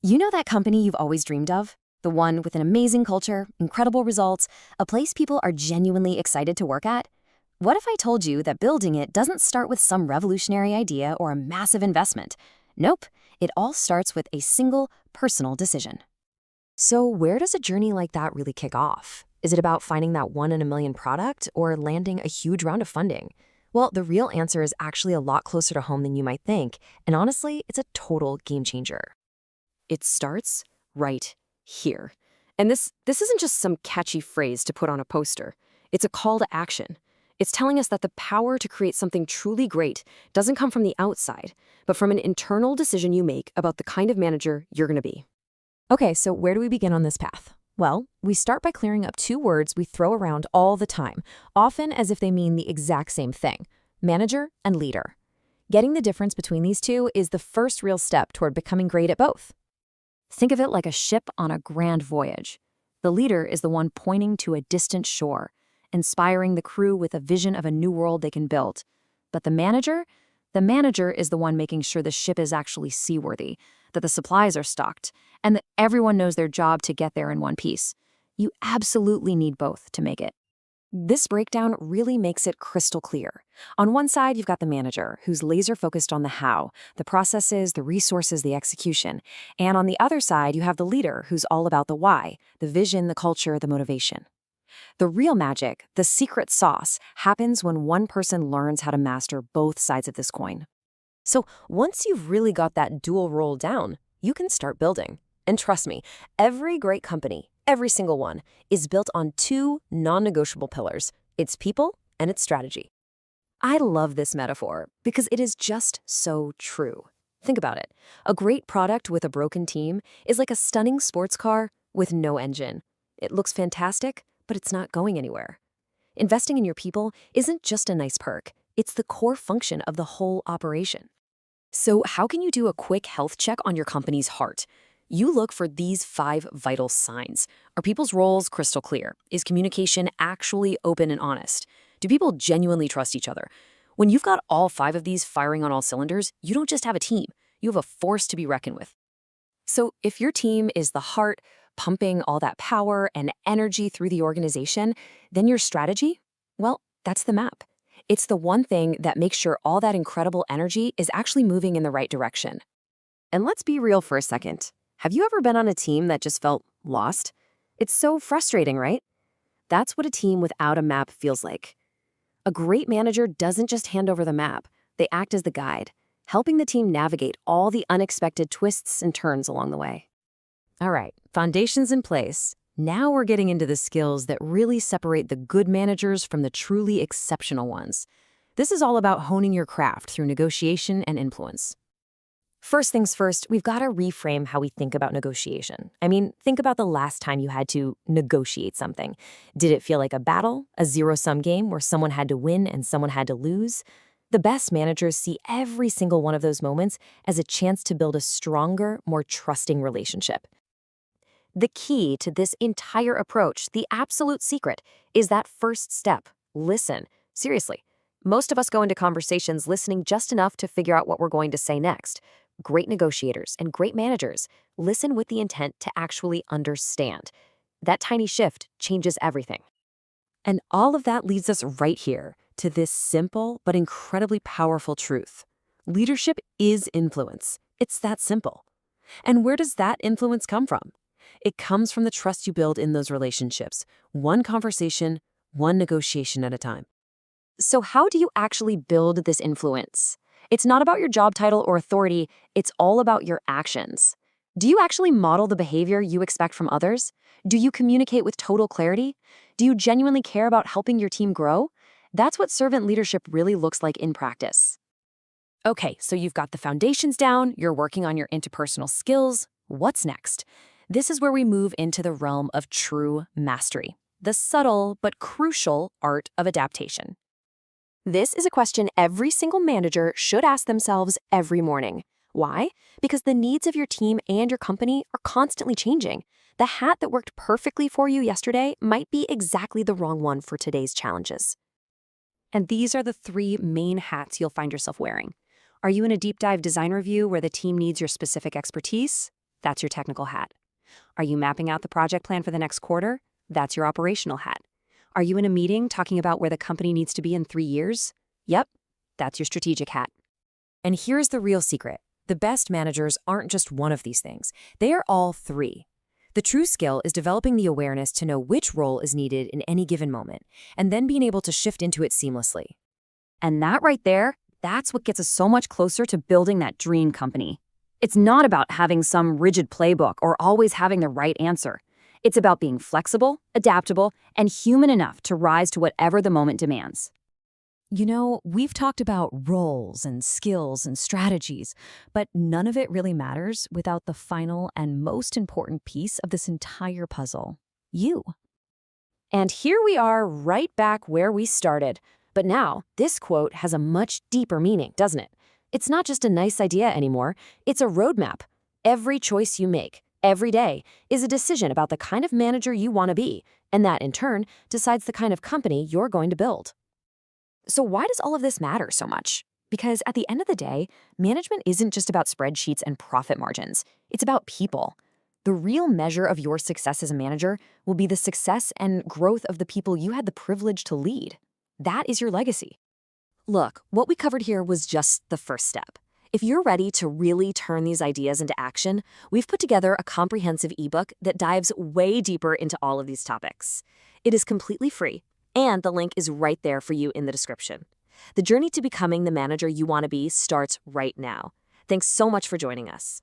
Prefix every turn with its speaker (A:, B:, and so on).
A: You know that company you've always dreamed of? The one with an amazing culture, incredible results, a place people are genuinely excited to work at? What if I told you that building it doesn't start with some revolutionary idea or a massive investment? Nope, it all starts with a single, personal decision. So where does a journey like that really kick off? Is it about finding that one-in-a-million product or landing a huge round of funding? Well, the real answer is actually a lot closer to home than you might think, and honestly, it's a total game changer. It starts right here. And this isn't just some catchy phrase to put on a poster. It's a call to action. It's telling us that the power to create something truly great doesn't come from the outside, but from an internal decision you make about the kind of manager you're going to be. Okay, so where do we begin on this path? Well, we start by clearing up two words we throw around all the time, often as if they mean the exact same thing: manager and leader. Getting the difference between these two is the first real step toward becoming great at both. Think of it like a ship on a grand voyage. The leader is the one pointing to a distant shore, inspiring the crew with a vision of a new world they can build. But the manager is the one making sure the ship is actually seaworthy, that the supplies are stocked, and that everyone knows their job to get there in one piece. You absolutely need both to make it. This breakdown really makes it crystal clear. On one side, you've got the manager, who's laser-focused on the how, the processes, the resources, the execution. And on the other side, you have the leader, who's all about the why, the vision, the culture, the motivation. The real magic, the secret sauce, happens when one person learns how to master both sides of this coin. So once you've really got that dual role down, you can start building. And trust me, every great company, every single one, is built on two non-negotiable pillars: its people and its strategy. I love this metaphor because it is just so true. Think about it. A great product with a broken team is like a stunning sports car with no engine. It looks fantastic, but it's not going anywhere. Investing in your people isn't just a nice perk. It's the core function of the whole operation. So how can you do a quick health check on your company's heart? You look for these 5 vital signs. Are people's roles crystal clear? Is communication actually open and honest? Do people genuinely trust each other? When you've got all 5 of these firing on all cylinders, you don't just have a team, you have a force to be reckoned with. So if your team is the heart, pumping all that power and energy through the organization, then your strategy, well, that's the map. It's the one thing that makes sure all that incredible energy is actually moving in the right direction. And let's be real for a second. Have you ever been on a team that just felt lost? It's so frustrating, right? That's what a team without a map feels like. A great manager doesn't just hand over the map. They act as the guide, helping the team navigate all the unexpected twists and turns along the way. All right, foundation's in place. Now we're getting into the skills that really separate the good managers from the truly exceptional ones. This is all about honing your craft through negotiation and influence. First things first, we've got to reframe how we think about negotiation. I mean, think about the last time you had to negotiate something. Did it feel like a battle, a zero-sum game where someone had to win and someone had to lose? The best managers see every single one of those moments as a chance to build a stronger, more trusting relationship. The key to this entire approach, the absolute secret, is that first step: listen. Seriously, most of us go into conversations listening just enough to figure out what we're going to say next. Great negotiators and great managers listen with the intent to actually understand. That tiny shift changes everything. And all of that leads us right here to this simple but incredibly powerful truth. Leadership is influence. It's that simple. And where does that influence come from? It comes from the trust you build in those relationships, one conversation, one negotiation at a time. So how do you actually build this influence? It's not about your job title or authority, it's all about your actions. Do you actually model the behavior you expect from others? Do you communicate with total clarity? Do you genuinely care about helping your team grow? That's what servant leadership really looks like in practice. Okay, so you've got the foundations down, you're working on your interpersonal skills. What's next? This is where we move into the realm of true mastery, the subtle but crucial art of adaptation. This is a question every single manager should ask themselves every morning. Why? Because the needs of your team and your company are constantly changing. The hat that worked perfectly for you yesterday might be exactly the wrong one for today's challenges. And these are the 3 main hats you'll find yourself wearing. Are you in a deep dive design review where the team needs your specific expertise?
B: That's your technical hat. Are you mapping out the project plan for the next quarter? That's your operational hat. Are you in a meeting talking about where the company needs to be in 3 years? Yep, that's your strategic hat.
C: And here's the real secret. The best managers aren't just one of these things. They are all three. The true skill is developing the awareness to know which role is needed in any given moment, and then being able to shift into it seamlessly.
B: And that right there, that's what gets us so much closer to building that dream company. It's not about having some rigid playbook or always having the right answer. It's about being flexible, adaptable, and human enough to rise to whatever the moment demands.
C: You know, we've talked about roles and skills and strategies, but none of it really matters without the final and most important piece of this entire puzzle: you.
B: And here we are right back where we started. But now, this quote has a much deeper meaning, doesn't it? It's not just a nice idea anymore, it's a roadmap. Every choice you make, every day, is a decision about the kind of manager you want to be, and that, in turn, decides the kind of company you're going to build. So why does all of this matter so much? Because at the end of the day, management isn't just about spreadsheets and profit margins. It's about people. The real measure of your success as a manager will be the success and growth of the people you had the privilege to lead. That is your legacy. Look, what we covered here was just the first step. If you're ready to really turn these ideas into action, we've put together a comprehensive ebook that dives way deeper into all of these topics. It is completely free, and the link is right there for you in the description. The journey to becoming the manager you want to be starts right now. Thanks so much for joining us.